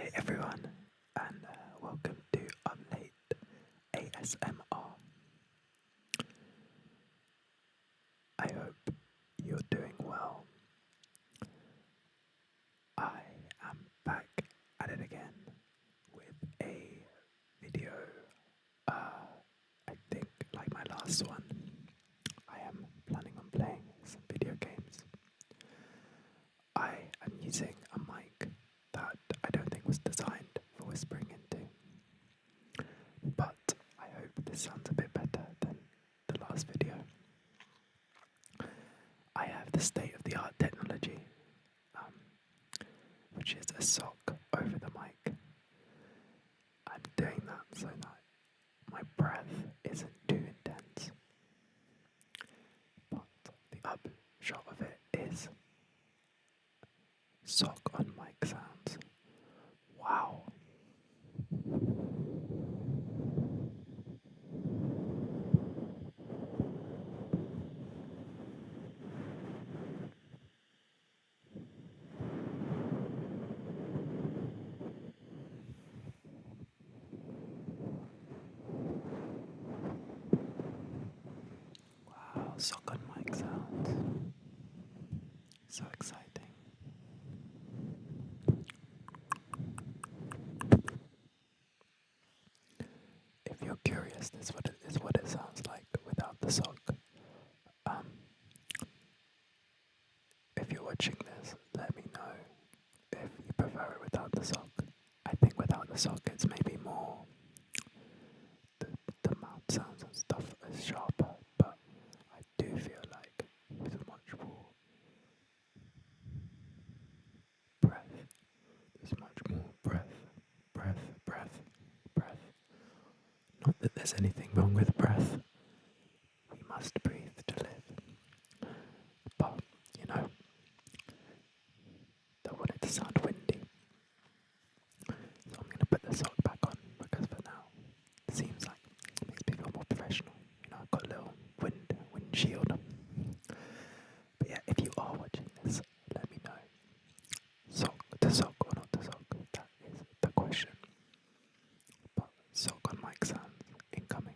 Hi everyone, and welcome to Update ASMR. I hope you're doing well. I am back at it again with a video. I think, like my last one, I am planning on playing some video games. I am using a mic that I don't think was designed for whispering into. But I hope this sounds a bit better than the last video. I have the state-of-the-art technology, which is a sock over the mic. I'm doing that so that my breath isn't too intense. But the upshot of it is sock on mic sounds. Wow. Wow, sock on mic sounds. So exciting. If you're curious, this is what it sounds like without the sock. Um, if you're watching this, let me know if you prefer it without the sock. I think without the sock it's maybe more the mouth sounds and stuff is sharper, but I do feel like there's much more breath. There's much more breath. Not that there's anything wrong with breath. We must breathe to live. But, don't want it to sound windy. So I'm going to put the sock back on because for now it seems like it makes me feel more professional. I've got a little windshield. But yeah, if you are watching this, let me know. Sock to sock or not to sock? That is the question. But sock on mic sounds incoming.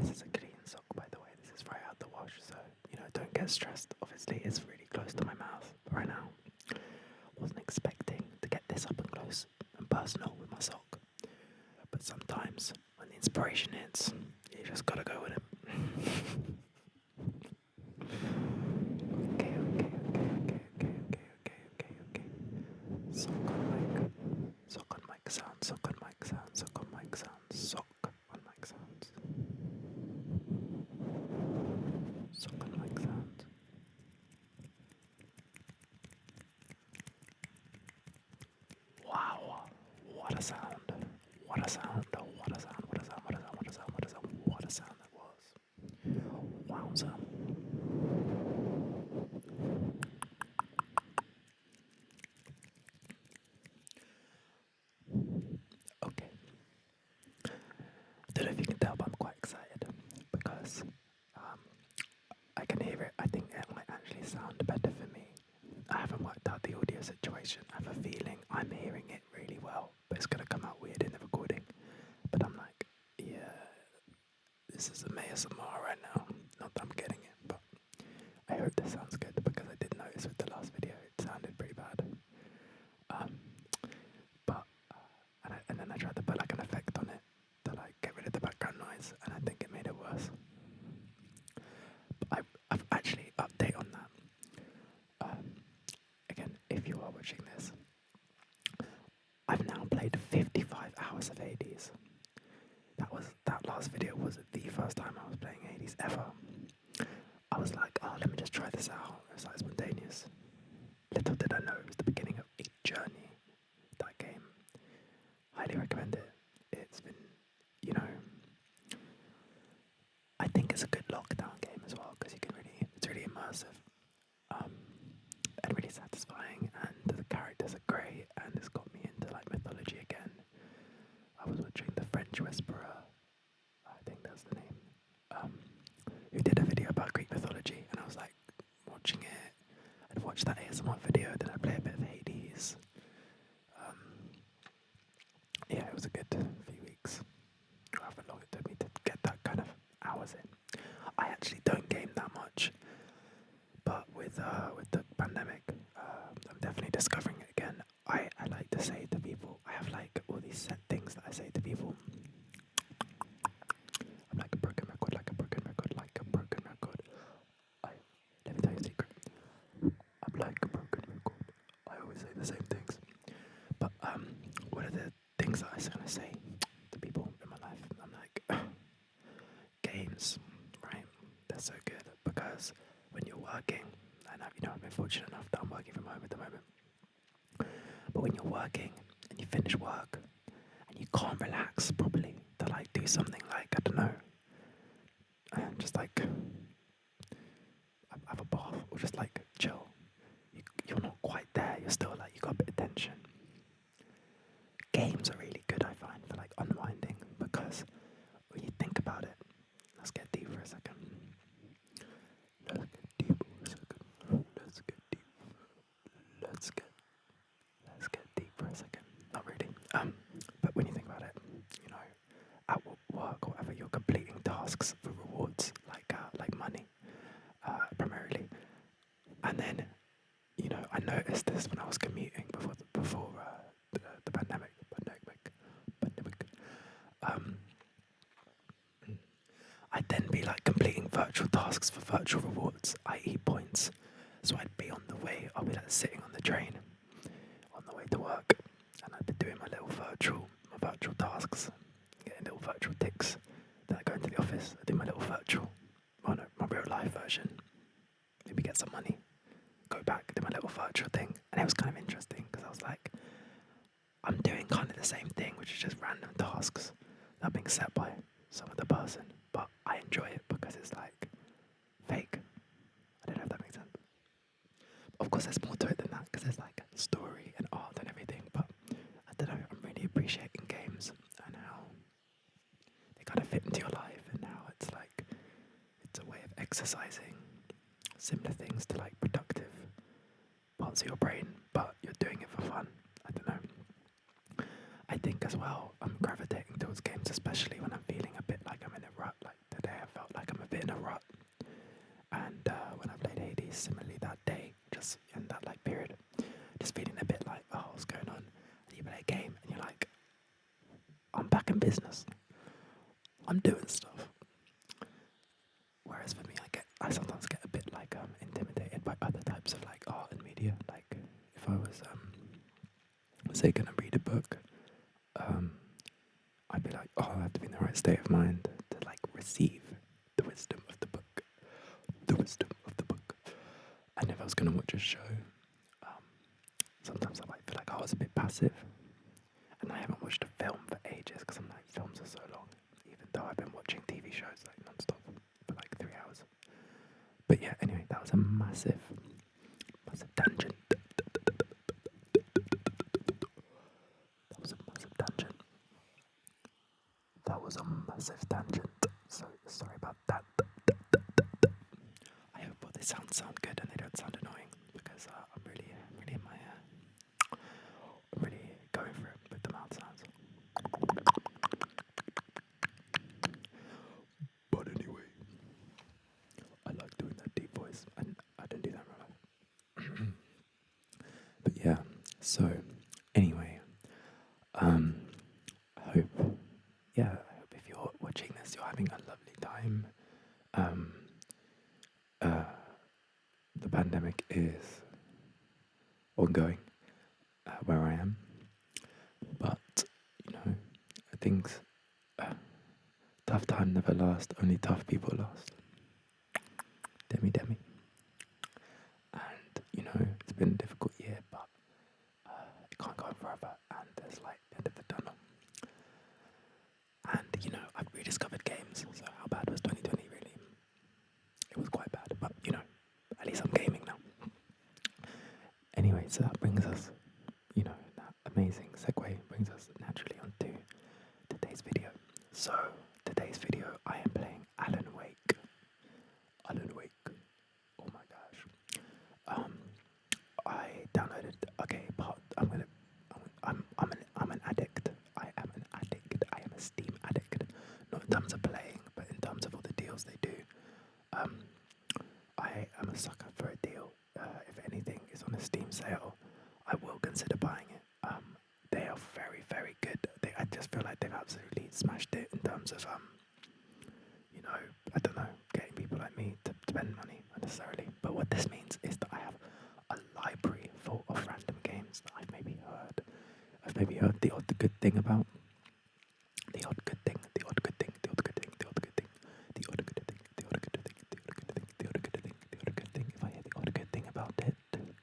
This is a clean sock, by the way. This is right out the wash, so don't get stressed. Obviously, it's really close to my mouth right now. Wasn't expecting to get this up and close and personal with my sock, but sometimes when the inspiration hits, you just gotta go with it. Okay. Sock on mic. Sock on mic sounds. Sock on mic sounds. Sock on mic sounds. Sock on mic sounds. Sock on mic sounds. Wow. What a sound. What a sound. What a sound. What a sound. What a sound. What a sound. What a sound. What a sound that was. Wowza. Okay. I don't know if you can tell, but I'm quite excited because I can hear it. I think it might actually sound better for me. I haven't worked out the audio situation. I have a feeling I'm hearing it really well, but it's going to come out weird in the recording. But I'm like, yeah, this is some ASMR right now. Not that I'm getting it, but I hope this sounds good because I did notice with the last video it sounded pretty bad. And then I tried to put like an effect on it to like get rid of the background noise, and I think it made it worse. But I've actually update on that. Again, if you are watching this, I've now played 55 hours of Hades. That last video was the first time I was playing Hades ever. I was like, oh, let me just try this out. It was like spontaneous. Little did I know it was the beginning of a journey. That game. Highly recommend it. It's been, Greek mythology, and I was like watching it. I'd watch that ASMR video, then I'd play a bit of Hades. Yeah, it was a good few weeks. However long it took me to get that kind of hours in. I actually don't game that much, but with the pandemic, I'm definitely discovering it again. I like to say to people, I have like all these set things that I say to people. I'm like a broken record, like a broken record, like a broken record. Let me tell you a secret. I'm like a broken record. I always say the same things. But one of the things that I was gonna say to people in my life, I'm like, games, right? They're so good because when you're working, and I've been fortunate enough that I'm working from home at the moment. But when you're working and you finish work and you can't relax properly to like do something like, I don't know, just like have a bath or just like chill. You're not quite there. You're still like, you got a bit of tension. Games are really good, I find, for like unwinding because when you think about it, let's get deep for a second. Let's get deep for a second. Let's get deep for a second. Not really. But when you think about it, you know, at work or whatever, you're completing tasks for rewards, like money, primarily. And then, you know, I noticed this when I was commuting before the pandemic. I'd then be like completing virtual tasks for virtual rewards, i.e. points. So I'd be on the way, I'll be like sitting on the train on the way to work, and I'd be doing my virtual tasks, getting little virtual ticks. Then I go into the office, I do my little virtual, my real life version, maybe get some money, go back, do my little virtual thing. And it was kind of interesting because I was like, I'm doing kind of the same thing, which is just random tasks that are being set by some other person, but I enjoy it because it's like fake. I don't know if that makes sense. Of course, there's more to it than that because there's like story and art and everything, but I don't know, I'm really appreciating games and how they kind of fit into your life and how it's like, it's a way of exercising similar things to like productive parts of your brain, but you're doing it for fun. I don't know. I think as well, I'm gravitating towards games, especially when I'm feeling a bit like I'm in a rut. Like today, I felt like I'm a bit in a rut. And when I played Hades, similarly that day, just in that like period, just feeling a bit like, oh, what's going on? And you play a game, and you're like, I'm back in business. I'm doing stuff. Whereas for me, I sometimes get a bit like intimidated by other types of like art and media. Like if I was say gonna read a book, I'd be like, oh, I have to be in the right state of mind to like receive the wisdom of the book. The wisdom of the book. And if I was gonna watch a show, sometimes I might feel like I was a bit passive. And I haven't watched a film for ages because I'm like, films are so long. Even though I've been watching TV shows like non-stop for like 3 hours. But yeah, anyway, that was a massive tangent. So sorry about that. I hope all this sound good and they don't sound annoying because I'm really in my I'm really going for it with the mouth sounds. But anyway, I like doing that deep voice and I don't do that in real life. But yeah, so anyway, I hope if you're watching this, you're having a lovely time. The pandemic is ongoing where I am, but you know, things tough time never lasts. Only tough people last. Demi. And you know, it's been a difficult year, but it can't go on forever. And there's light at the end of the tunnel. And you know, I've rediscovered games. So how bad was 2020 really? It was quite bad, but you know, at least I'm gaming now. Anyway, so that brings us, you know, that amazing segue brings us naturally onto today's video. So today's video, I am playing Alan Wake. Steam sale, I will consider buying it. They are very, very good. I just feel like they've absolutely smashed it in terms of I don't know, getting people like me to spend money unnecessarily. But what this means is that I have a library full of random games that I've maybe heard. I've maybe heard the odd good thing about. The odd good thing, the odd good thing, the odd good thing, the odd good thing, the odd good thing, the odd good thing, the odd good thing, the odd good thing, the odd good thing.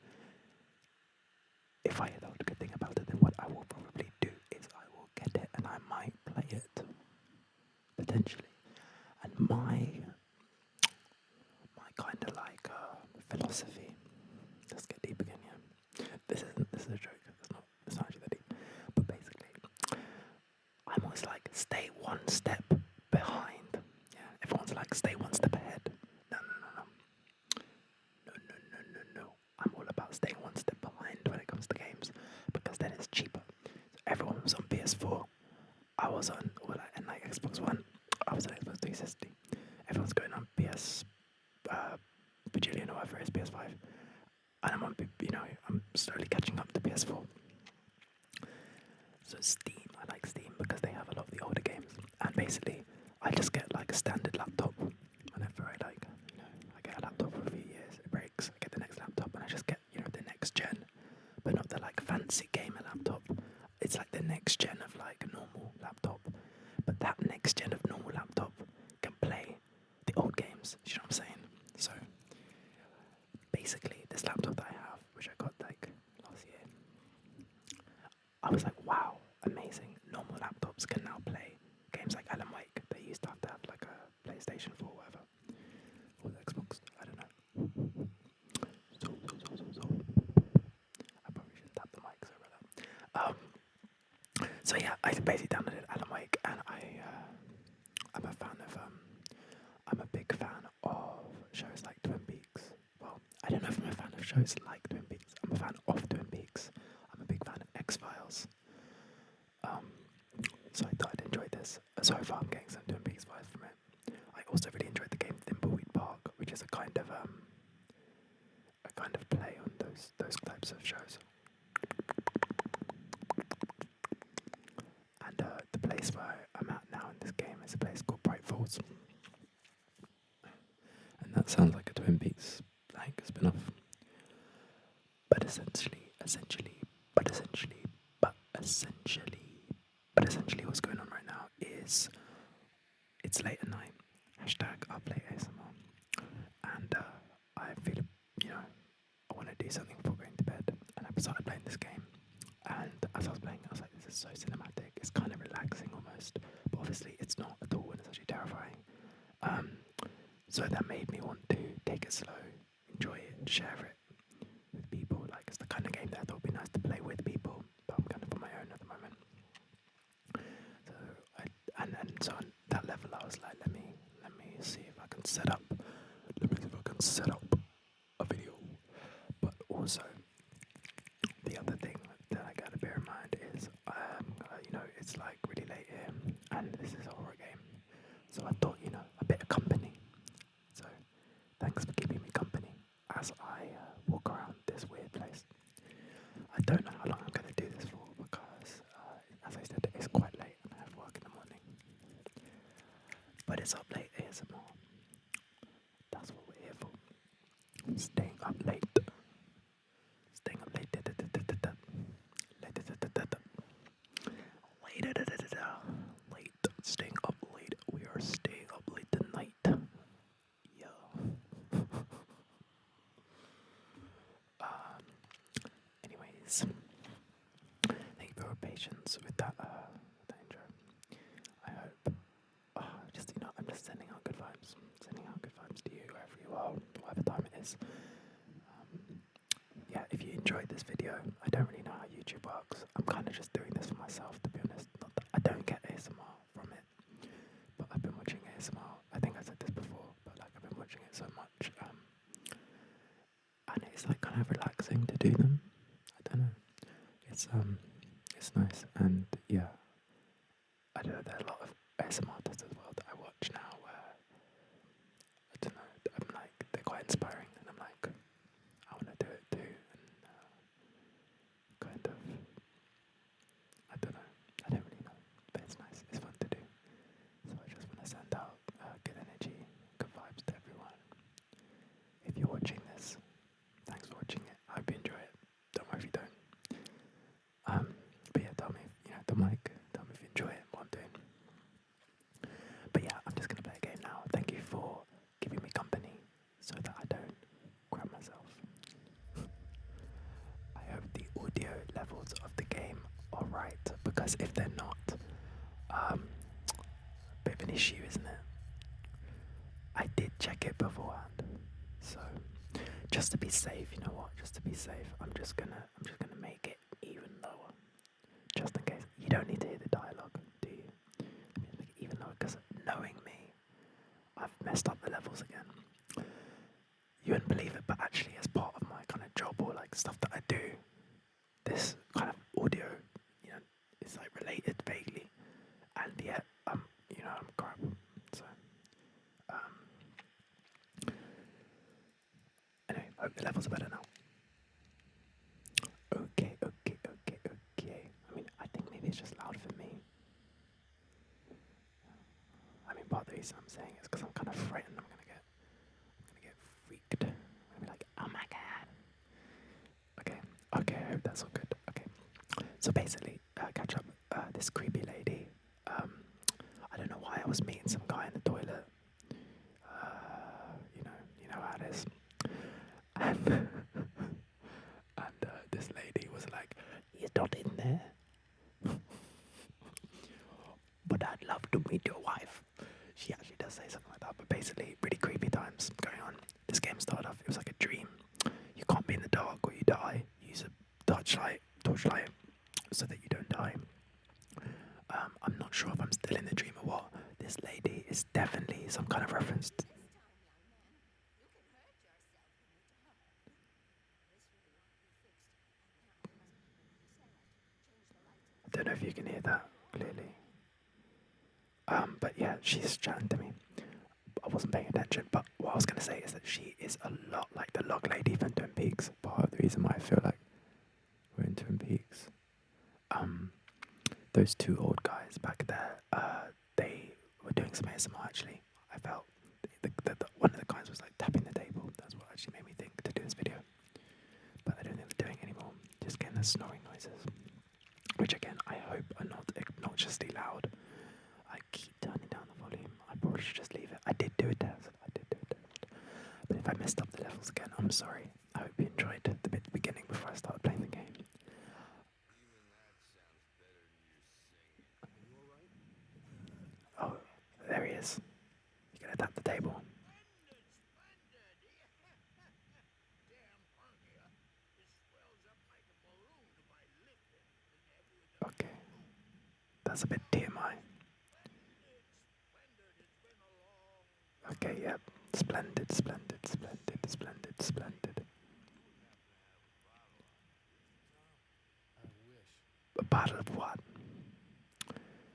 If I hear the odd good thing about it, then what I will probably do is I will get it and I might play it potentially. And my kind of like philosophy. Let's get deep again, yeah. This is a joke. It's not actually that deep. But basically, I'm always like stay one step behind. Yeah, everyone's like stay one step ahead. No. I'm all about staying one step behind when it comes to games because then it's cheaper. So everyone was on PS4. I was on Xbox One. I was on Xbox 360. Everyone's going on PS Bajillion or whatever it is, PS5. And I'm on, I'm slowly catching up to PS4. So Steam, I like Steam because they have a lot of the older games. And basically, I just get like a standard laptop whenever I get a laptop for a few years, it breaks, I get the next laptop and I just get, the next gen. But not the like fancy gamer laptop. It's like the next gen of like normal laptop. But that next gen of normal laptop can play the old games. You know what I'm saying? So basically, this laptop that I have, which I got like last year, I was like, wow, amazing. Normal laptops can now play games like Alan Wake. They used to have like a PlayStation 4 or whatever. Or the Xbox, I don't know. So. I probably shouldn't tap the mic, sorry about that. So yeah, I basically downloaded Alan Wake and I'm a big fan of shows like Twin Peaks. Well, I don't know if I'm a fan of shows like Twin Peaks. I'm a fan of Twin Peaks. I'm a big fan of X-Files. So I thought I'd enjoy this. So far I'm getting some Twin Peaks vibes from it. I also really enjoyed the game Thimbleweed Park, which is a kind of play on those types of shows. And the place where I'm at now in this game is a place called Bright Falls. And that sounds like a Twin Peaks like spin-off. But essentially what's going on right now is it's late at night. #I'll play ASMR. And I feel, I want to do something before going to bed. And I started playing this game. And as I was playing, I was like, this is so cinematic. It's kind of relaxing almost. But obviously it's not at all and it's actually terrifying. So that made me want to take it slow, enjoy it, share it with people. Like it's the kind of game that I thought would be nice to play with people, but I'm kind of on my own at the moment. So on that level, I was like, let me see if I can set up a video. But also, the other thing that I gotta bear in mind is, it's like really late here, and this is a horror game. So I thought, a bit of company. So thanks for keeping me company as I walk around this weird place. I don't know how long I'm going to do this for because, as I said, it's quite late and I have work in the morning. But it's up late ASMR. That's what we're here for. Staying up late. Staying up late. Late. Staying up late. We are staying up late tonight. Yeah. Anyways, thank you for your patience with that intro. I hope, I'm just sending out good vibes. Sending out good vibes to you, wherever you are, whatever time it is. Yeah, if you enjoyed this video, I don't really know how YouTube works. I'm kind of just doing this for myself, to be honest. Not that I don't get ASMR from it, but I've been watching ASMR. I think I said this before, but like I've been watching it so much, and it's like kind of relaxing to do them. I don't know. It's nice, and yeah, I don't know. There are a lot of ASMR artists as well that I watch now where I don't know. I'm like they're quite inspiring, and I'm like I want to do it too. And check it beforehand. So just to be safe, you know what? Just to be safe, I'm just gonna make it even lower, just in case. You don't need to hear the dialogue, do you? Let me make it even lower, because knowing me, I've messed up the levels again. You wouldn't believe it, but actually, as part of my kind of job or like stuff that I do, this kind of audio, you know, is like related vaguely, and yet I'm crap. So anyway, hope the levels are better now. Okay. I mean, I think maybe it's just loud for me. I mean, part of the reason I'm saying is because I'm kind of frightened. I'm gonna get freaked. I'm gonna be like, oh my god. Okay. I hope that's all good. Okay. So basically, catch up. This creepy lady. I don't know why I was meeting some guy in the toilet. You know how it is. And this lady was like, "You're not in there, but I'd love to meet your wife." She actually does say something like that, but basically, really creepy times going on. This game started off, it was like a dream. You can't be in the dark or you die. Use a torchlight, so that you don't die. I'm not sure if I'm still in the dream or what. This lady is definitely some kind of reference to. I don't know if you can hear that clearly. But yeah, she's chatting to me. I wasn't paying attention, but what I was going to say is that she is a lot like the log lady from Twin Peaks. Part of the reason why I feel like we're in Twin Peaks. Those two old guys back there, they were doing some ASMR actually. I felt one of the guys was like tapping the table. That's what actually made me think to do this video. But I don't think they're doing it anymore. Just getting the snoring noises. Which again, I hope are not obnoxiously loud. I keep turning down the volume. I probably should just leave it. I did do a test. But if I messed up the levels again, I'm sorry. I hope you enjoyed the bit at the beginning before I started playing the game. Oh, there he is. You gonna tap the table? Okay. That's a bit TMI. Okay, yep. Splendid. A bottle of what?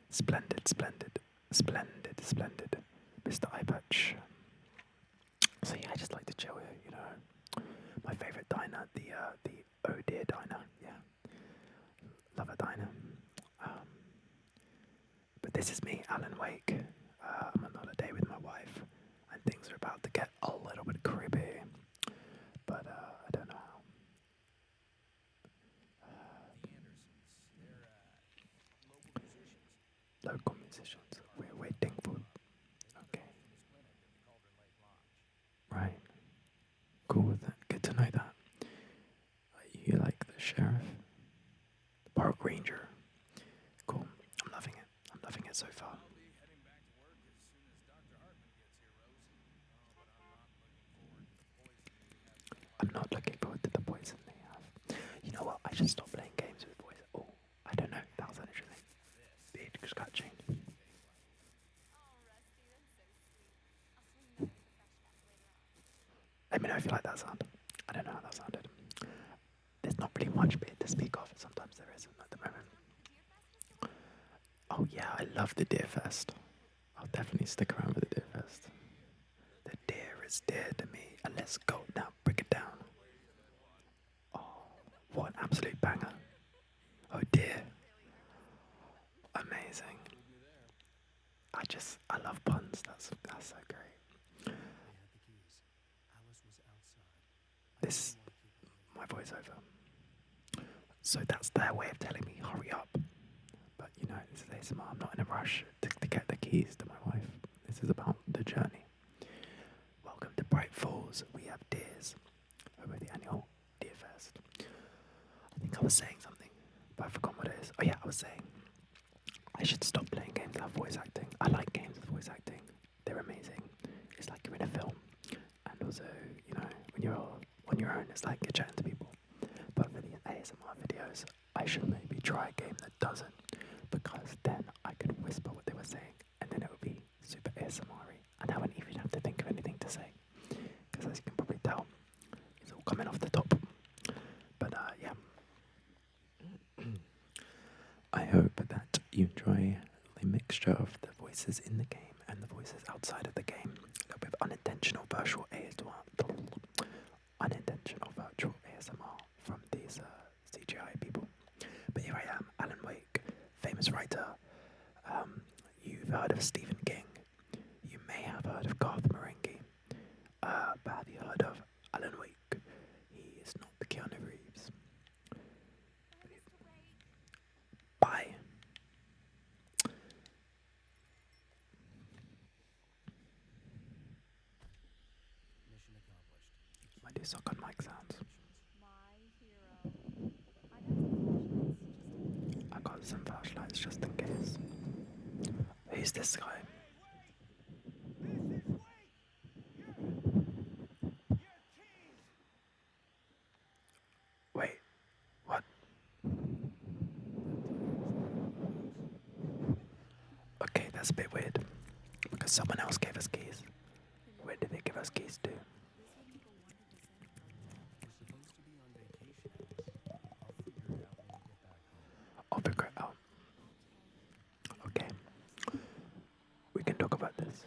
Splendid. Mr. Eyepatch. So yeah, I just like to chill here, you know. My favourite diner, the Oh Dear Diner, yeah. Love a diner. But this is me, Alan Wake. I'm on holiday with my wife, and things are about to get a little bit creepy. But I don't know how. Local musicians. We're waiting for. Okay. Right. Cool with that. Good to know that. You like the sheriff? The park ranger. Cool. I'm loving it. I'm loving it so far. I'm not looking forward to the poison they have. You know what? I should stop playing games with poison. Oh, I don't know. That was interesting. Big scratching. Let me know if you like that sound. I don't know how that sounded. There's not really much bit to speak of. Sometimes there isn't at the moment. Oh yeah, I love the Deer Fest. I'll definitely stick around with the Deer Fest. The deer is dear to me. And let's go now. Break it down. Oh, what an absolute banger. Oh dear. Amazing. I love puns. That's so great. This my voiceover. So that's their way of telling me hurry up. But you know, this is ASMR. I'm not in a rush to get the keys to my wife. This is about the journey. Welcome to Bright Falls. We have deers over the annual Deer Fest. I think I was saying something, but I forgot what it is. Oh yeah, I was saying I should stop playing games that have voice acting. I like games with voice acting. They're amazing. It's like you're in a film. you're on your own, it's like you're chatting to people. But for these ASMR videos, I should maybe try a game that doesn't, because then I could whisper what they were saying, and then it would be super ASMR-y, and I wouldn't even have to think of anything to say, because as you can probably tell, it's all coming off the top. But yeah, I hope that you enjoy the mixture of the voices in the game and the voices outside of the game. A little bit of unintentional virtual ASMR from these CGI people. But here I am, Alan Wake, famous writer. You've heard of Stephen King. You may have heard of Garth Marenghi. But have you heard of Alan Wake? He is not the Keanu Reeves. Bye. I do suck on mic sounds. I got some flashlights just in case. Who's this guy? Wait, what? Okay, that's a bit weird. Because someone else gave us keys. Where did they give us keys to? I'll figure it out. Okay. We can talk about this.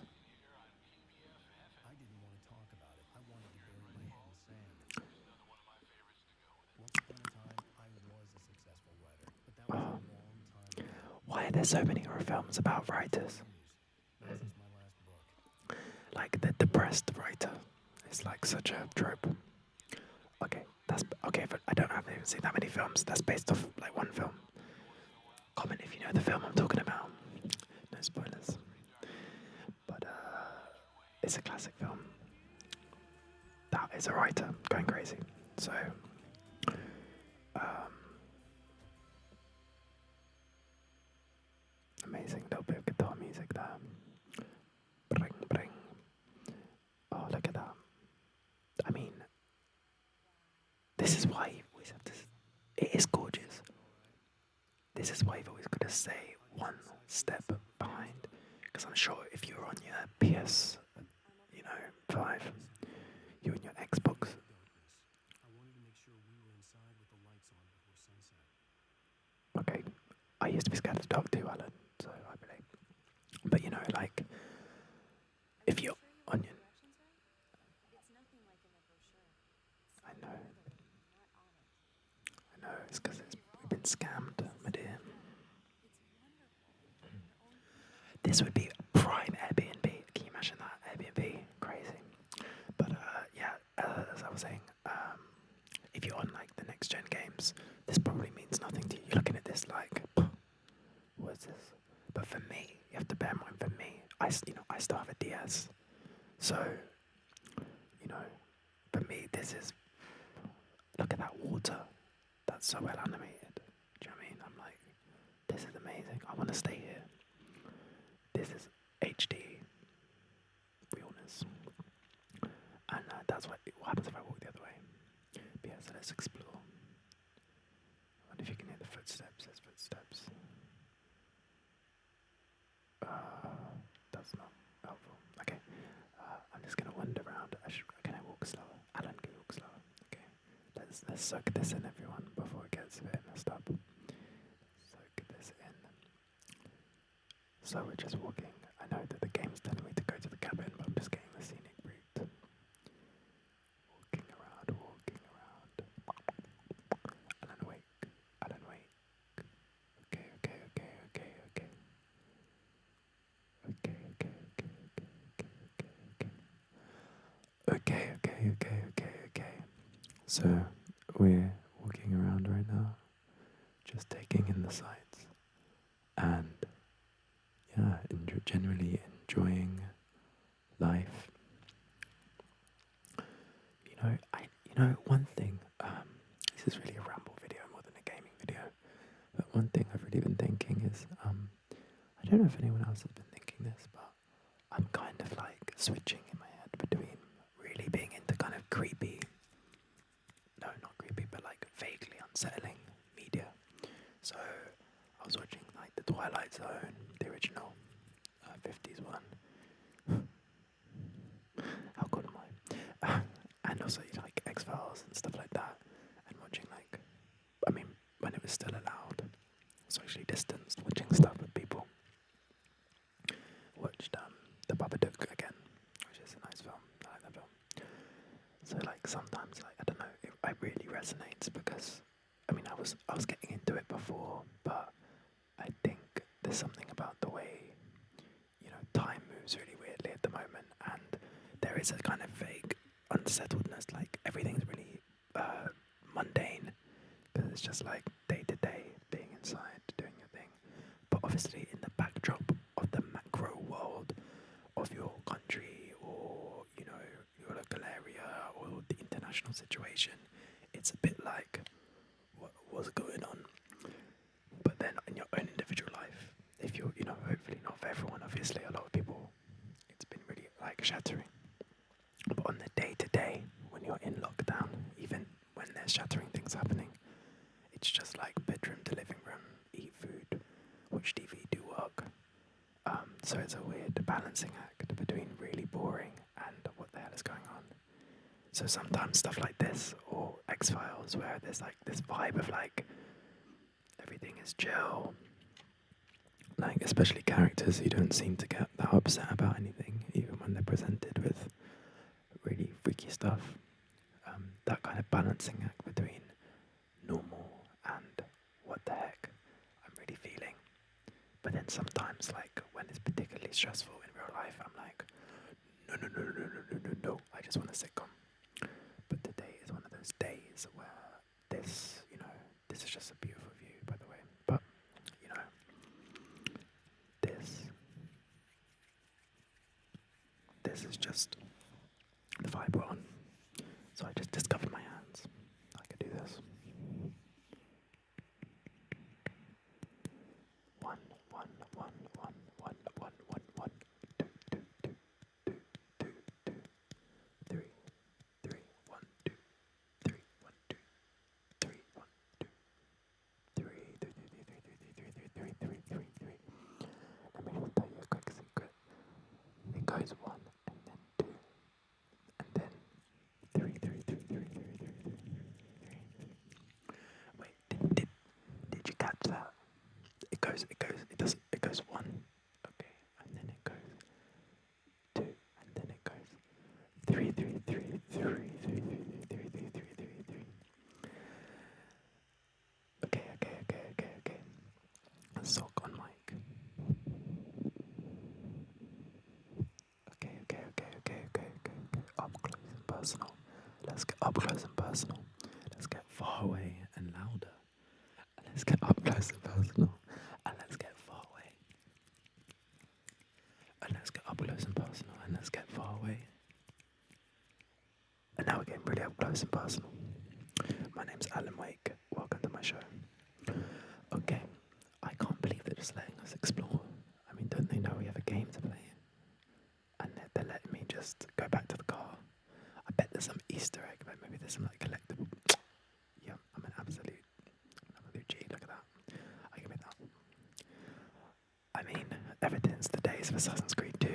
Why are there so many horror films about writers? Like the depressed writer is like such a trope. Okay, that's okay, but I don't have even seen that many films. That's based off like one film. Comment if you know the film I'm talking about. No spoilers. But it's a classic film. That is a writer going crazy. So amazing little bit of guitar music there. Bring, bring. Oh, look at that. I mean, this is why you always have to. It is gorgeous. This is why you've always got to stay one step behind. Because I'm sure if you're on your PS, 5, you and your Xbox. Okay, I used to be scared of the dark too, Alan. So I relate. But like, if you're on your, I know, it's because we've been scammed, my dear. This would be a prime Airbnb. Can you imagine that? Airbnb, crazy. But yeah, as I was saying, if you're on like the next gen games, this probably means nothing to you. You're looking at this like, what is this? But for me, you have to bear in mind. For me, I still have a DS, so for me, this is. Look at that water. That's so well animated. Do you know what I mean? I'm like, this is amazing. I want to stay here. This is HD realness. And that's what happens if I walk the other way. But yeah, so let's explore. I wonder if you can hear the footsteps. There's footsteps. That's not helpful. Okay. I'm just going to wander around. Can I walk slower? Alan, can you walk slower? Okay. Let's soak this in, everyone, before it gets a bit messed up. Soak this in. So we're just walking. I know that the game's telling me to go to the cabin, but I'm just getting the scenic route. Walking around. Alan, wake. Okay. Okay. So we're walking around right now, just taking in the sights, and yeah, generally enjoying life. One thing. This is really a ramble video more than a gaming video. But one thing I've really been thinking is, I don't know if anyone else has been thinking this, but I'm kind of like switching in my head between really being into kind of creepy Twilight Zone, the original 50s one. How good am I? And also like X-Files and stuff like that. And watching like, I mean, when it was still allowed, socially distanced, watching stuff with people. Watched The Babadook again, which is a nice film. I like that film. So like sometimes like I don't know, it really resonates because I mean I was getting into it before, but I think there's something about the way time moves really weirdly at the moment, and there is a kind of vague unsettledness, like everything's really mundane because it's just like day to day being inside doing your thing. But obviously in the backdrop of the macro world of your country or your local area or the international situation, it's a bit like what's going on. But then in your own individual life, if you're hopefully not for everyone, obviously a lot of people, it's been really like shattering. But on the day to day, when you're in lockdown, even when there's shattering things happening, it's just like bedroom to living room, eat food, watch TV, do work. So it's a weird balancing act between really boring and what the hell is going on. So sometimes stuff like this or X-Files where there's like this vibe of like everything is chill, like especially characters who don't seem to get that upset about anything even when they're presented with really freaky stuff. That kind of balancing act between normal and what the heck I'm really feeling. But then sometimes like when it's particularly stressful in real life, I'm like no, I just want a sitcom. But today is one of those days where this is just a beautiful view, by the way. But this is just the vibe we're on. So I just discovered my hands. I could do this. One, one, one, one, one, one, one, one, two, two, two, two, two, two, three, three, one, two, three, one, two, three, one, two, three, three, three, three, three, three, three, three. Let me just tell you a quick secret. It goes one, and then two, and then three, three, three, three, three, three, three, three. Wait, did you catch that? It goes one, okay, and then it goes two, and then it goes three, three, three, three, three, three, three, three, three, three, three. Okay. Sock on mic. Okay. Up close and personal. Let's get up close and personal. Let's get far away and louder. And let's get up close and personal. And let's get far away. And let's get up close and personal. And let's get far away. And now we're getting really up close and personal. My name's Alan Wake. Welcome to my show. Okay. I can't believe they're just letting us explore. I mean, don't they know we have a game to play? And they're letting me just go back to the car. I bet there's some Easter egg, but maybe there's some like collectible. Yeah, I'm an absolute G. Look at that. I give it that. I mean, ever since the days of Assassin's Creed 2,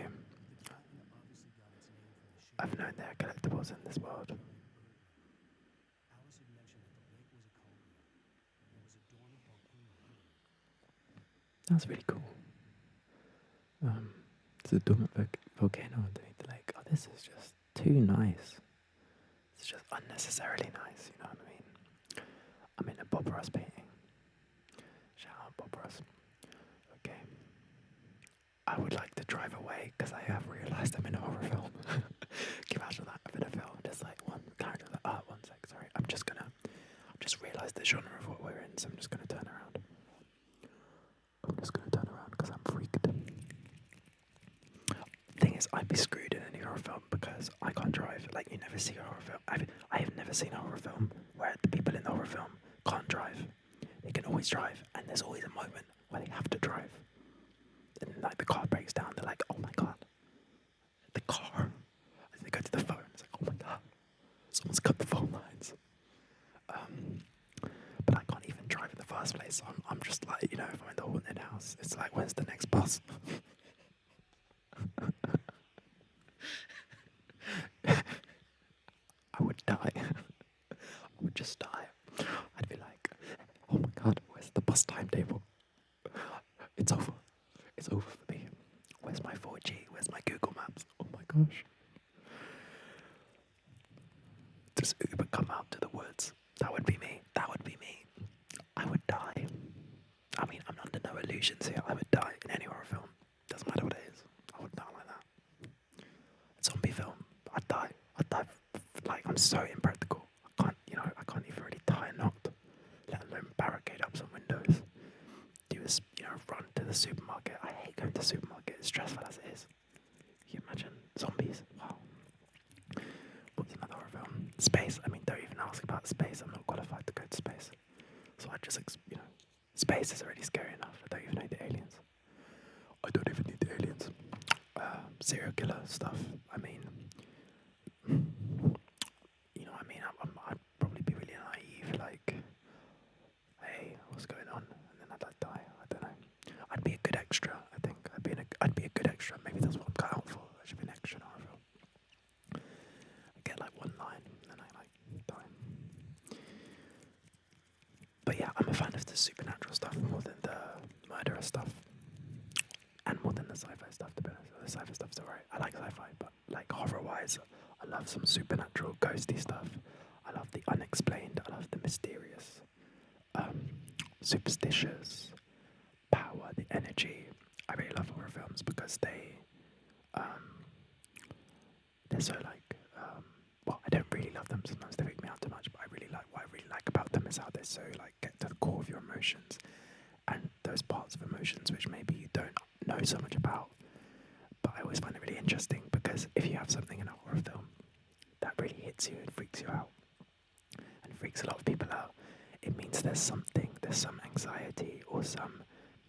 I've known there are collectibles in this world. That's really cool. It's a dormant volcano underneath the lake. Oh, this is just too nice. It's just unnecessarily nice, you know what I mean? I'm in a Bob Ross painting. Shout out Bob Ross. Okay. I would like to drive away because I have realised I'm in a horror film. Can you imagine that? I'm in a film, just like one character, like, one sec, sorry. I've just realised the genre of what we're in, so I'm just gonna turn around. Because I'm freaked. Thing is, I'd be screwed in any horror film because I can't drive. Like, you never see a horror film. I have never seen a horror film where the people in the horror film can't drive. They can always drive, and there's always a moment where they have to drive. And like the car breaks down, they're like, oh my god. The car. And they go to the phone, it's like, oh my god. Someone's cut the phone lines. But I can't even drive in the first place, so I'm just like, if I'm in the haunted house, it's just Uber come out to the woods. That would be me. That would be me. I would die. I mean, I'm under no illusions here. I would die in any horror film. Doesn't matter what it is. I would die like that. Zombie film. I'd die. I'd die. Like, I'm so impractical. I can't even really tie a knot, let alone barricade up some windows. Run to the supermarket. I hate going to the supermarket. It's stressful as it is. Can you imagine zombies? Wow. What's another horror film? Space. I mean, don't even ask about space. I'm not qualified to go to space. So I just, space is already scary enough. I don't even need the aliens. I don't even need the aliens. Serial killer stuff. I mean, what I mean? I'd probably be really naive. Like, hey, what's going on? And then I'd die. I don't know. I'd be a good extra. I think I'd be a good extra. Maybe that's what I'm cut out for. I should be an extra in a horror film. I get like one line, and then I die. But yeah, I'm a fan of the supernatural stuff more than the murderous stuff, and more than the sci-fi stuff. To be honest, the sci-fi stuff's alright. I like sci-fi, but like horror-wise, I love some supernatural, ghosty stuff. I love the unexplained. I love the mysterious, superstitious, power, the energy. I really love horror films because they're so like, well, I don't really love them. Sometimes they freak me out too much, but what I really like about them is how they're so like get to the core of your emotions and those parts of emotions which maybe you don't know so much about. But I always find it really interesting because if you have something in a horror film that really hits you and freaks you out and freaks a lot of people out, it means there's some anxiety or some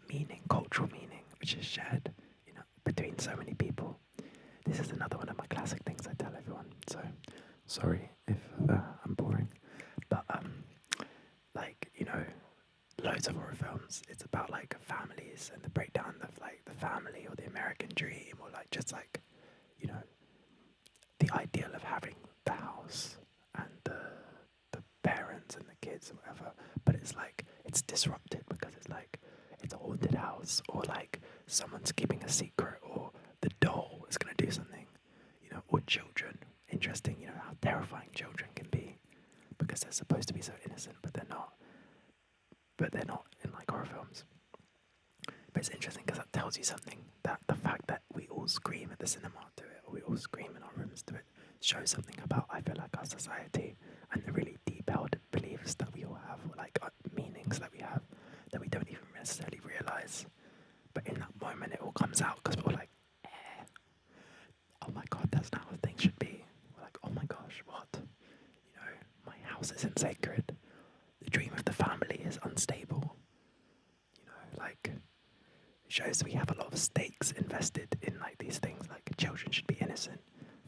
meaning, cultural meaning, which is shared, between so many people. This is another one of my classic things I tell everyone. So, sorry if I'm boring, but loads of horror films. It's about like families and the breakdown of like the family or the American dream or like just like, the ideal of having the house and the parents and the kids or whatever. But it's like it's disrupted because it's like it's a haunted house or like someone's keeping a secret or the doll is gonna do something, or children. Interesting, how terrifying children can be because they're supposed to be so innocent, but they're not. But they're not in like horror films. But it's interesting because that tells you something, that the fact that we all scream at the cinema to it, or we all scream in our rooms to it, shows something about, I feel like, our society and the really deep-held beliefs that we all have, or like meanings that we have, that we don't even necessarily realise. But in that moment, it all comes out because we're like, oh my god, that's not how things should be. We're like, oh my gosh, what? My house isn't sacred. The dream of the family is unstable. It shows we have a lot of stakes invested in like these things. Like children should be innocent,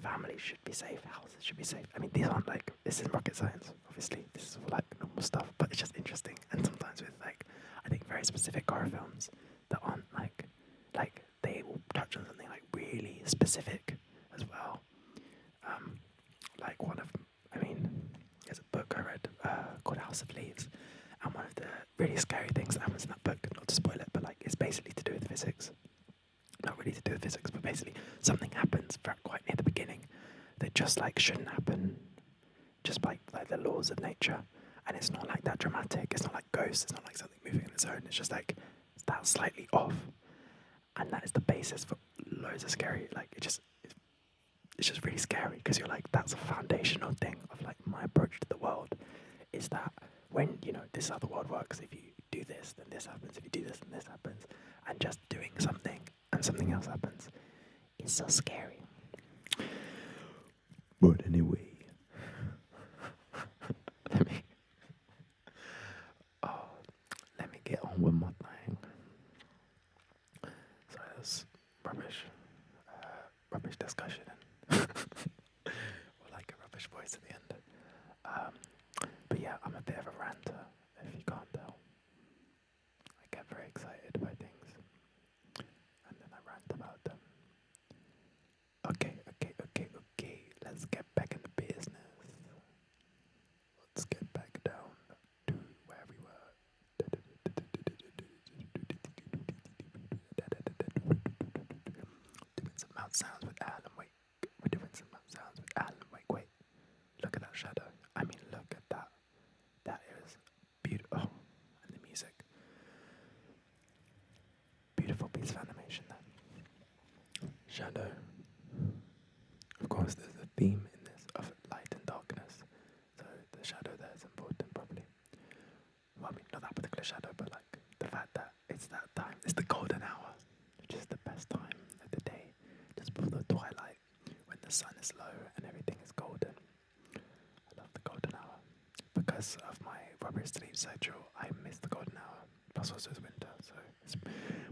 families should be safe, houses should be safe. I mean, these aren't like, this isn't rocket science. Obviously, this is all like normal stuff, but it's just interesting. And sometimes with like, I think very specific horror films that aren't like they will touch on something like really specific as well. There's a book I read called House of Leaves, and one of the really scary things that happens in that book, not to spoil it, but like it's basically to do with physics. Not really to do with physics, but basically something happens quite near the beginning that just like shouldn't happen, just like the laws of nature, and it's not like that dramatic. It's not like ghosts. It's not like something moving on its own. It's just like that's slightly off, and that is the basis for loads of scary. Like it's just really scary because you're like, that's a foundational thing of like my approach to the world is that when, this is how the world works. If you do this, then this happens. If you do this, then this happens. And just doing something and something else happens is so scary. But anyway, let me get on with my thing. Sorry, that's rubbish discussion. Or like a rubbish voice at the end. But yeah, I'm a bit of a ranter, if you can't tell. I get very excited by things, and then I rant about them. Okay, let's get back into business. Let's get back down to where we were. Doing some mouth sounds with Alan, wait. We're doing some mouth sounds with Alan, wait. Look at that shadow. theme in this of light and darkness. So the shadow there is important, probably. Well, I mean, not that particular shadow, but like the fact that it's that time. It's the golden hour, which is the best time of the day, just before the twilight, when the sun is low and everything is golden. I love the golden hour. Because of my rubbish sleep schedule, I miss the golden hour. Plus also it's winter, so it's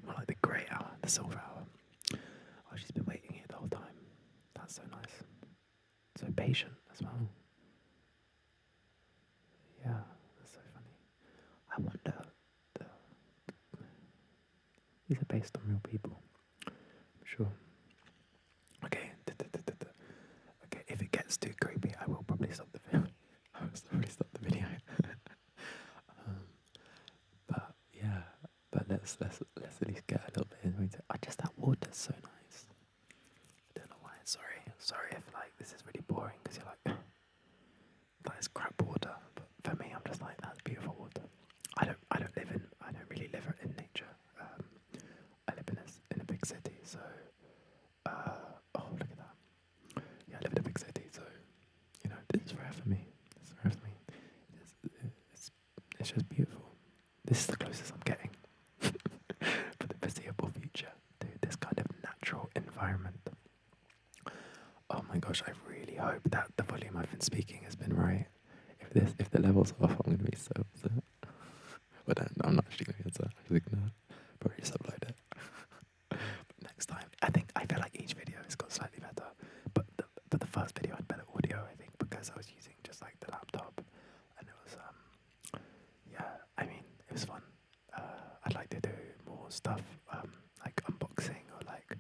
more like the grey hour, the silver hour. Oh, she's been waiting here the whole time. That's so nice. So patient as well. Yeah, that's so funny. I wonder, these are based on real people. I'm sure. Okay. Okay, if it gets too creepy, I will probably stop the video. I will probably stop the video. But yeah, but let's at least get a little bit into it. Just that water's so nice. I don't know why. Sorry if like this is really boring because you're like that is crap water. But for me, I'm just like that's beautiful water. I don't really live in nature. I live in a big city, so oh look at that. Yeah, I live in a big city, so you know this is rare for me. It's rare for me. It's just beautiful. This is the closest I'm getting for the foreseeable future to this kind of natural environment. Oh my gosh, I really hope that the volume I've been speaking has been right. If the level's off, I'm gonna be so upset. But I'm not actually gonna be upset. I'm just gonna probably just upload it. But next time, I feel like each video has got slightly better. But the first video had better audio, I think, because I was using just like the laptop, and it was yeah. I mean, it was fun. I'd like to do more stuff, like unboxing or like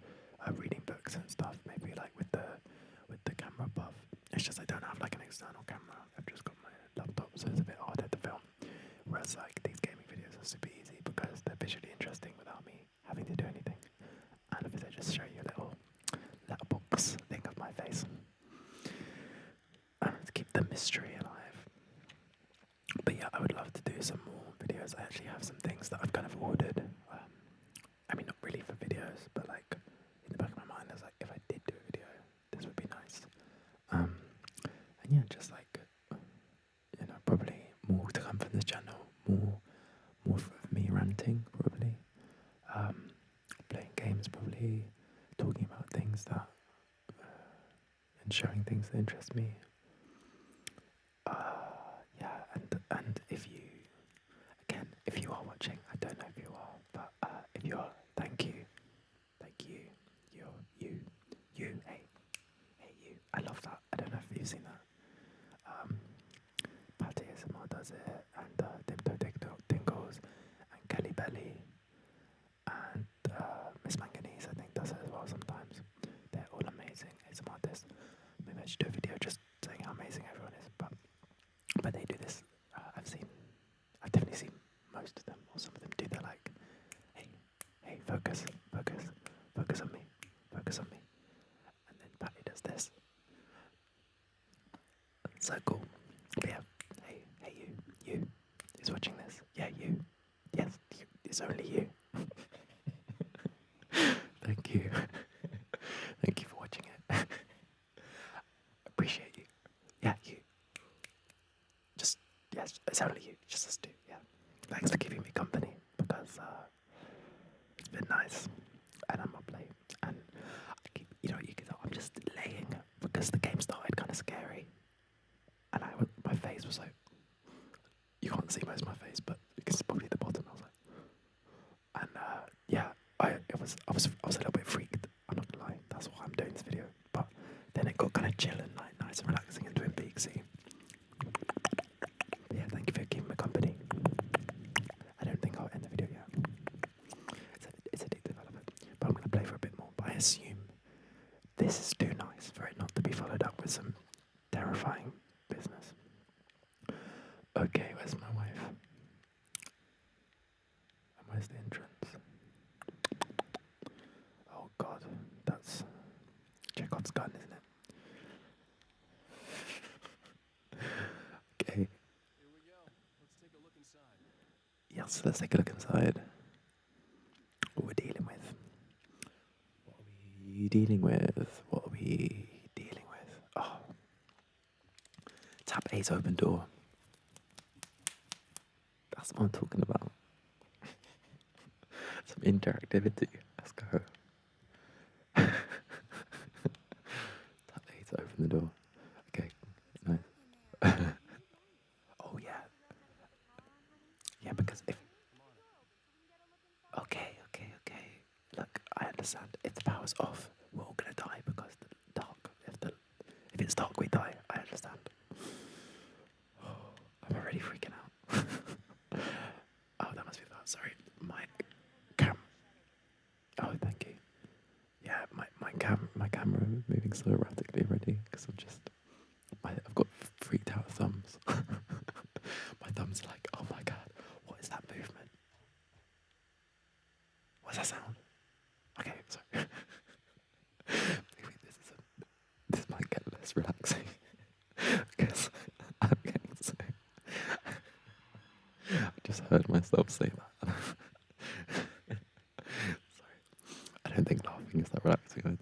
reading books and stuff. Maybe like with the camera above. It's just I don't have like an external camera. I've just got my laptop, so it's a bit harder to film. Whereas like these gaming videos are super easy because they're visually interesting without me having to do anything. And if I just show you a little letterbox thing of my face to keep the mystery alive. But yeah, I would love to do some more videos. I actually have some things that I've kind of ordered. I mean, not really for videos, but like in the back of my mind, I was like, if I did do a video, this would be nice. And yeah, just like you know, probably more to come from this channel. More of me ranting, probably. Playing games, probably. Talking about things that and sharing things that interest me. Yeah, and if you are watching, I don't know if you are, but if you are, thank you, hey you. I love that. I don't know if you've seen that. Patty ASMR does it, and Tingles, and Kelly Belly, and Miss Manganese, I think, does it as well sometimes. They're all amazing ASMR artists. Maybe I should do a video just saying how amazing everyone is, but they do this. I've definitely seen most of them, or some of them do. They're like, hey, focus on me, and then Patty does this. So cool. But yeah, hey you, who's watching this? Yeah, you. Yes, you. It's only you. Thank you. Thank you for watching it. Appreciate you. Yeah, you. Yes, it's only you. Just us two. Yeah. Thanks for keeping me company because it's been nice, and I'm up late, and I keep, you can tell I'm just laying because the game started kind of scary, and my face was like, you can't see most of my face, but you can see probably the bottom. I was like, and yeah, I was a little bit freaked. I'm not gonna lie. That's why I'm doing this video. But then it got kind of chill and like nice and relaxing and Twin Peaksy. Yeah, thank you for keeping me company. I don't think I'll end the video yet. It's a deep development, but I'm gonna play for a bit more. But I assume this is too nice for it not to be followed up with some terrifying business. Okay, where's my wife? And where's the entrance? Oh god, that's Chekhov's gun, isn't it? Okay. Here we go. Let's take a look inside. Yes, let's take a look inside. What we're dealing with. What are we dealing with? Oh, Tap A's open door. That's what I'm talking about. Some interactivity. Let's go. Tap A to open the door. Okay, nice. Oh yeah. Yeah, because if okay. Look, I understand. If the power's off, we're all gonna die because the dark. If it's dark, we die. I understand. I'm already freaking out. Oh, that must be that. Sorry, my cam. Oh, thank you. Yeah, my camera moving so erratically already because I've got freaked out thumbs. My thumbs are like, oh my god, what is that movement? What's that sound? Okay, sorry. Maybe this might get less relaxing because I'm getting so. I just heard myself say that. Sorry, I don't think laughing is that relaxing either.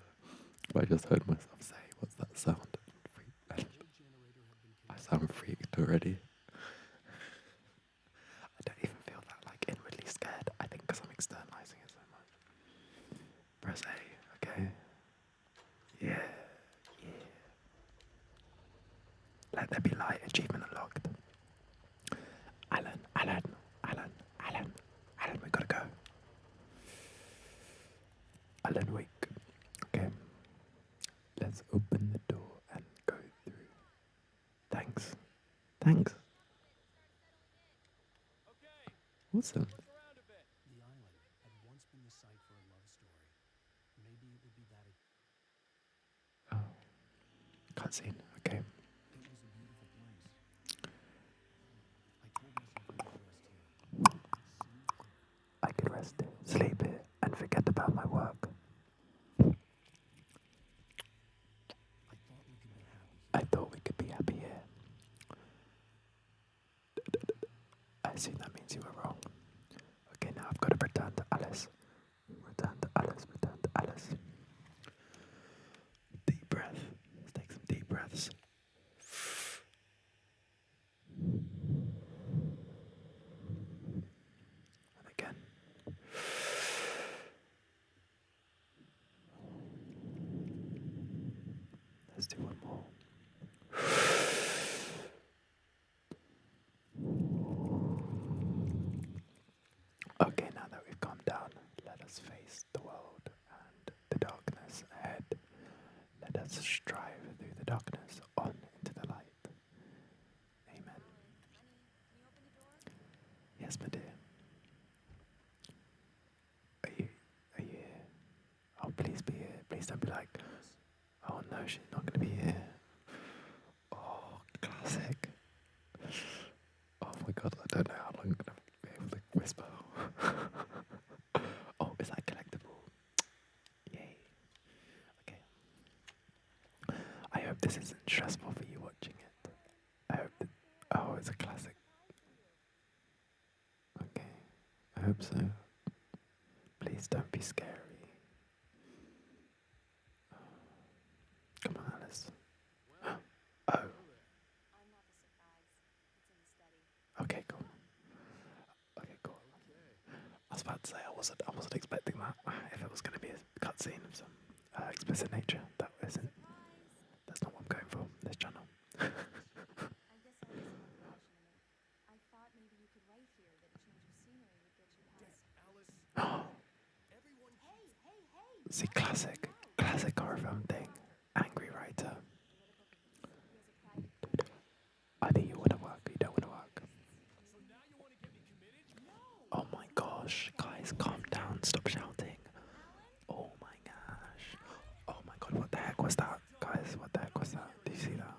But I just heard myself say, "What's that sound?" I sound freaked already. I don't even feel that like inwardly scared. I think because I'm externalizing it so much. Press A, okay. Yeah. Let there be light. Achievement unlocked. Alan, we gotta go. Alan, wake. Okay. Let's open the door and go through. Thanks. Okay, Awesome. look around a bit. The island had once been the site for a love story. Maybe it would be that. Oh, cutscene. Okay. It was a beautiful place. I told myself I could rest here. Sleep here. I could rest, sleep here, and forget about my work. I thought we could be happy I here. thought we could be happy here. I assume that means you were wrong. Okay, now I've got to return to Alice. Return to Alice. Deep breath. Let's take some deep breaths. And again. Let's do one more. Okay, now that we've calmed down, let us face the world and the darkness ahead. Let us strive through the darkness on into the light. Amen. Yes, my dear. Are you here? Oh, please be here. Please don't be like, oh no, she's not going to be here. Oh, classic. Oh my god, I don't know how long I'm going to be able to whisper. Oh, is that collectible? Yay. Okay. I hope this isn't stressful for you watching it. I hope that, oh, it's a classic. Okay. I hope so. Please don't be scary. Come on, Alice. Oh. Okay, cool. Okay, cool. I was about to say I wasn't expecting that. If it was going to be a cutscene of some explicit nature, that isn't. That's not what I'm going for. This channel. See, classic horror film thing. Angry writer. Either you want to work or you don't want to work. So now you want to get me committed? Oh my gosh, guys, calm down, stop shouting. Oh my gosh. Oh my god, what the heck was that? Guys, what the heck was that? Did you see that?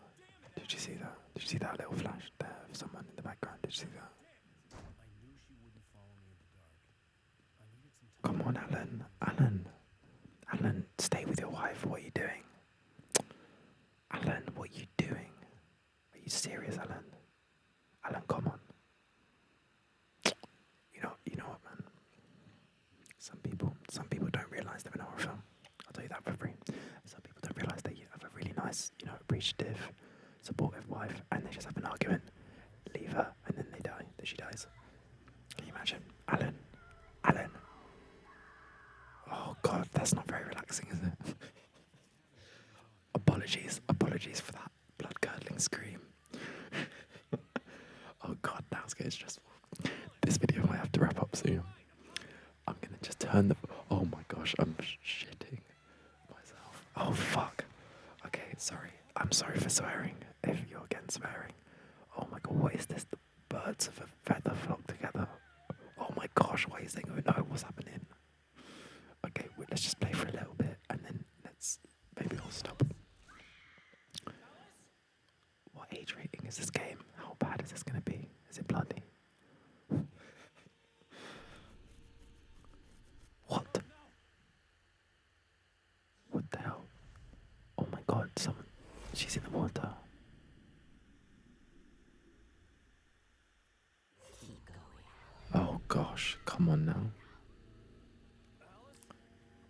Did you see that? Did you see that little flash there of someone in the background? Did you see that? I knew she wouldn't follow me in the dark. I needed some time. Come on, Alan, stay with your wife. What are you doing? Alan, what are you doing? Are you serious, Alan? Alan, come on. You know what, man? Some people don't realise they're in a horror film. I'll tell you that for free. Some people don't realise they have a really nice, appreciative, supportive wife, and they just have an argument, leave her, and then they die. Then she dies. Can you imagine? Alan. Alan. Oh god, that's not very relaxing, is it? Apologies for that blood curdling scream. Oh god, that was getting stressful. This video might have to wrap up soon. I'm gonna just turn the. Oh my gosh, I'm shitting myself. Oh fuck. Okay, sorry. I'm sorry for swearing. If you're against swearing. Oh my god, what is this? The birds of a feather flock together. Oh my gosh, why is they going? No, what's happening? Okay, wait, let's just play for a little bit and then maybe I'll stop. What age rating is this game? How bad is this gonna be? Is it bloody? What? What the hell? Oh my god, she's in the water. Oh gosh, come on now.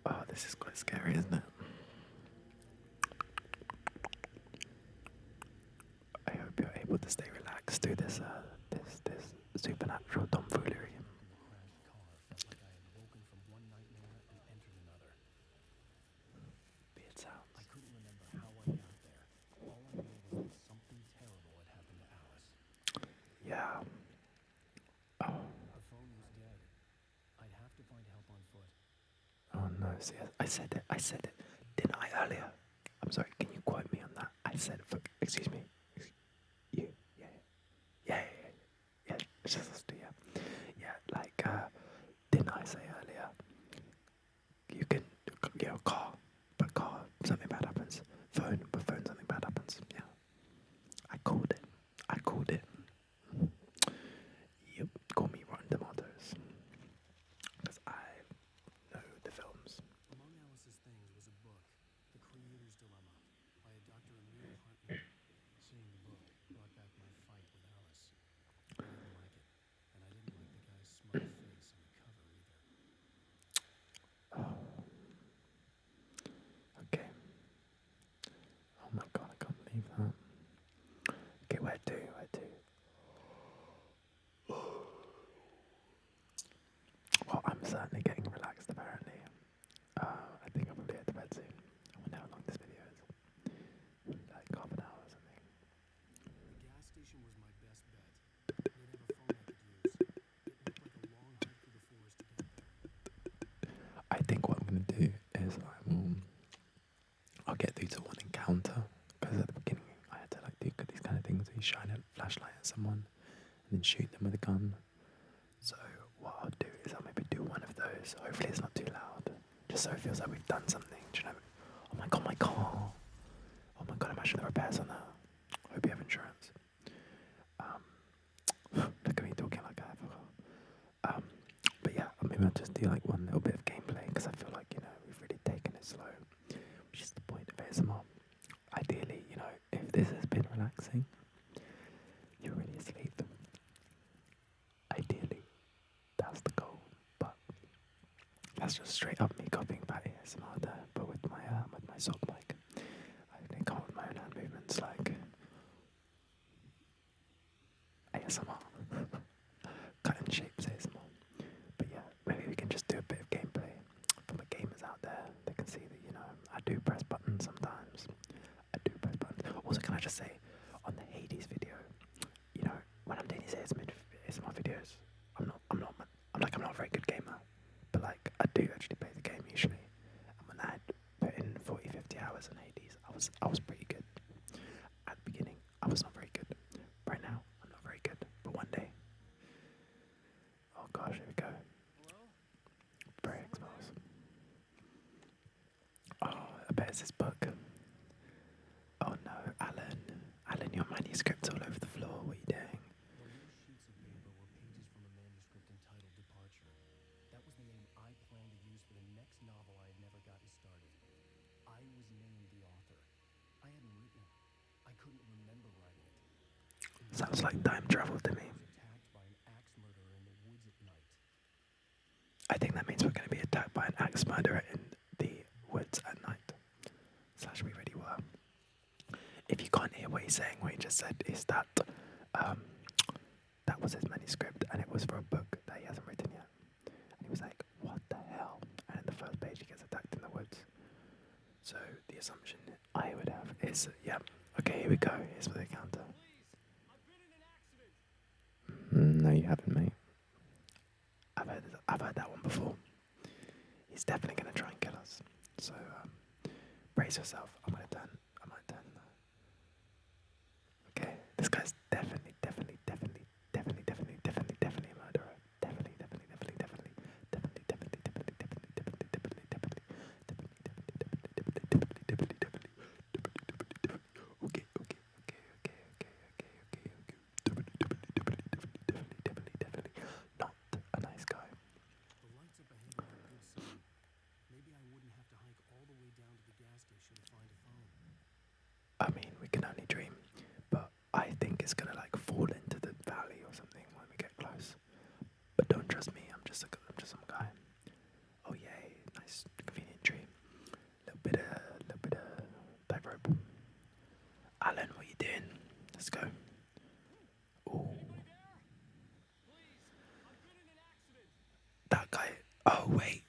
Oh, this is quite scary, isn't it? I hope you're able to stay relaxed through this supernatural tomfoolery. Be it sounds. I couldn't remember how I got there. All I knew was that something terrible had happened to Alice. Yeah. Oh. Her phone was dead. I'd have to find help on foot. Oh no, see, I said it, didn't I earlier? I'm sorry, can you quote me on that? I said, excuse me, you, yeah, it's just us two, yeah, like, didn't I say earlier, you can, car, but car, something bad happens, phone, something bad happens, yeah, I called it, yep, call me Rotten Tomatoes, because I know the films. Among Alice's things was a book, The Creator's Dilemma, by a Dr. Emil Hartman. Seeing the book brought back my fight with Alice. I didn't like it, and I didn't like the guy's smug face on the cover either. Okay. Oh my god, I can't believe that. Okay, where to? Well, I'm certainly getting relaxed apparently. I think I'll probably head to bed soon. I wonder how long this video is. Like half an hour or something. The gas station was my best bet. They'd have a phone I could use. It looked like a long hike through the forest to get there. I think what I'm going to do is I'll get through to one encounter, because at the beginning I had to like do these kind of things where you shine a flashlight at someone and then shoot them with a gun. So what I'll do is I'll maybe do one of those. Hopefully it's not too loud, just so it feels like we've done something. Do you know? Oh my god, my car! Oh my god, imagine the repairs on that. Hope you have insurance. Look at me talking like I have a car. But yeah, maybe I'll just do like one little bit of gameplay, because I feel like, we've really taken it slow, which is the point of ASMR. Ideally, if this has been relaxing, you're really asleep. Ideally, that's the goal. But that's just straight up me copying back ASMR there, but with my sock mic. I can come up with my own hand movements like ASMR. Cutting shapes ASMR. But yeah, maybe we can just do a bit of gameplay for my gamers out there. They can see that, I do press buttons sometimes. Also, can I just say, on the Hades video, when I'm doing these ASMR videos, I'm not a very good gamer, but like, I do actually play the game usually. And when I had put in 40, 50 hours on Hades, I was pretty good. At the beginning, I was not very good. Right now, I'm not very good, but one day. Oh gosh, here we go. Very exposed. Oh, I bet it's this book. Oh no, Alan, your manuscript's all over the floor. What are you doing? The loose sheets of paper were pages from a manuscript entitled Departure. That was the name I planned to use for the next novel I had never gotten started. I was named the author. I hadn't written it. I couldn't remember writing it. Sounds like time travel to me. I was attacked by an axe murderer in the woods at night. I think that means we're going to be attacked by an axe murderer in the woods at night. / we already were. If you can't hear hear what he's saying. What he just said is that um, that was his manuscript, and it was for a book that he hasn't written yet. And he was like, "What the hell?" And in the first page, he gets attacked in the woods. So the assumption I would have is, yeah, okay, here we go. Here's for the counter. No, you haven't, mate. I've heard that one before. He's definitely gonna try and kill us. So brace yourself. I might turn. Okay, this guy's definitely a murderer. Okay. Not a nice guy. The lights up ahead are a good sign. Maybe I wouldn't have to hike all the way down to the gas station to find a phone. I mean, we can only dream, but I think it's gonna like fall into the valley or something when we get close. But don't trust me. I'm just some guy. Oh yay, nice convenient tree. Little bit of tight rope. Alan, what you doing? Let's go. Ooh. That guy. Oh wait.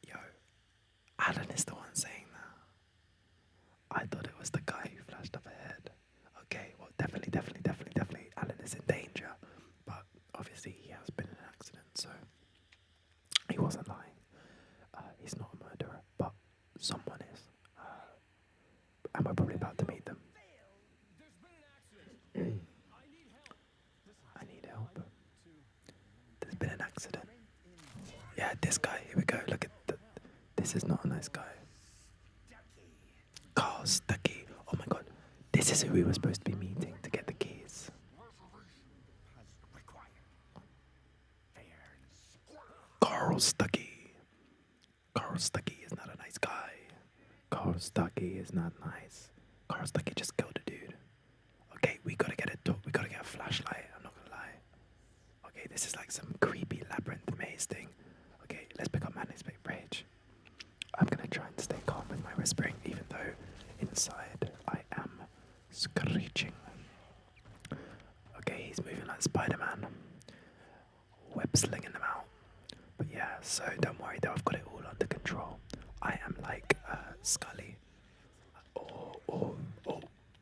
Yo, Alan is the one saying that. I thought it was the guy who flashed up ahead. Okay, well, definitely. Alan is in danger, but obviously he has been in an accident, so he wasn't lying. He's not a murderer, but someone is, and we're probably about to meet them. I need help. There's been an accident. Yeah, this guy. Here we go. Look at this. Is not a nice guy. Carl Stucky. Oh my god. This is who we were supposed to be meeting to get the keys. Carl Stucky. Carl Stucky is not a nice guy. Carl Stucky is not nice. Carl Stucky just killed a dude. Okay, we gotta get a flashlight. I'm not gonna lie. Okay, this is like some creepy labyrinth maze thing. Okay, let's pick up Manny's big bridge. I'm gonna try and stay calm with my whispering, even though inside I am screeching. Okay, he's moving like Spider-Man. Web slinging them out. But yeah, so don't worry though, I've got it all under control. I am like Scully. Oh,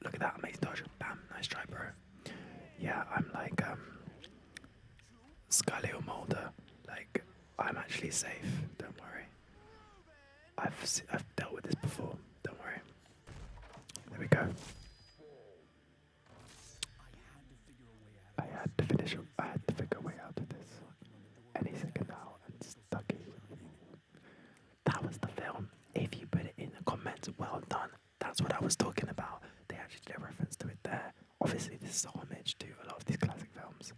look at that amazing dodge. Bam, nice try, bro. Yeah, I'm like Scully or Mulder. Like, I'm actually safe, don't worry. I've dealt with this before, don't worry. There we go. I had to figure a way out of this. Any second now, and Stucky. That was the film. If you put it in the comments, well done. That's what I was talking about. They actually did a reference to it there. Obviously, this is a homage to a lot of these classic films.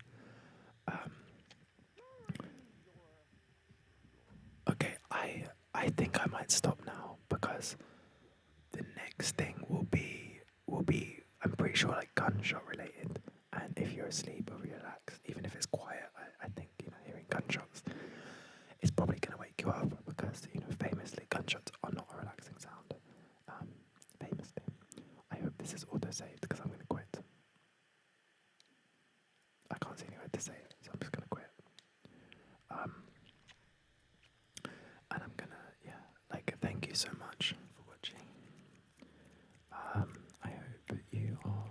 Okay, I think I might stop now because the next thing will be I'm pretty sure like gunshot related. And if you're asleep or relaxed, even if it's quiet, I think hearing gunshots is probably gonna wake you up because famously gunshots are not a relaxing sound. Famously. I hope this is auto saved because I'm gonna quit. I can't see anywhere to save, so I'm just gonna quit. And I'm gonna thank you so much for watching. I hope you are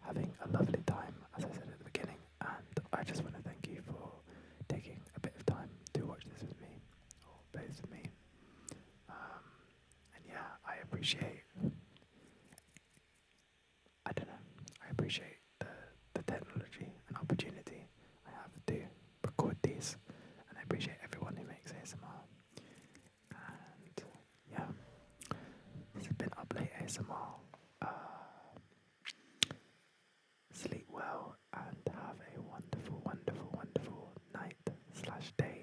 having a lovely time, as I said at the beginning, and I just want to thank you for taking a bit of time to watch this with me, or play this with me. And yeah, I appreciate the technology and opportunity I have to record these, and I appreciate everyone who makes ASMR. And yeah, this has been Up Late ASMR. Sleep well and have a wonderful night/day.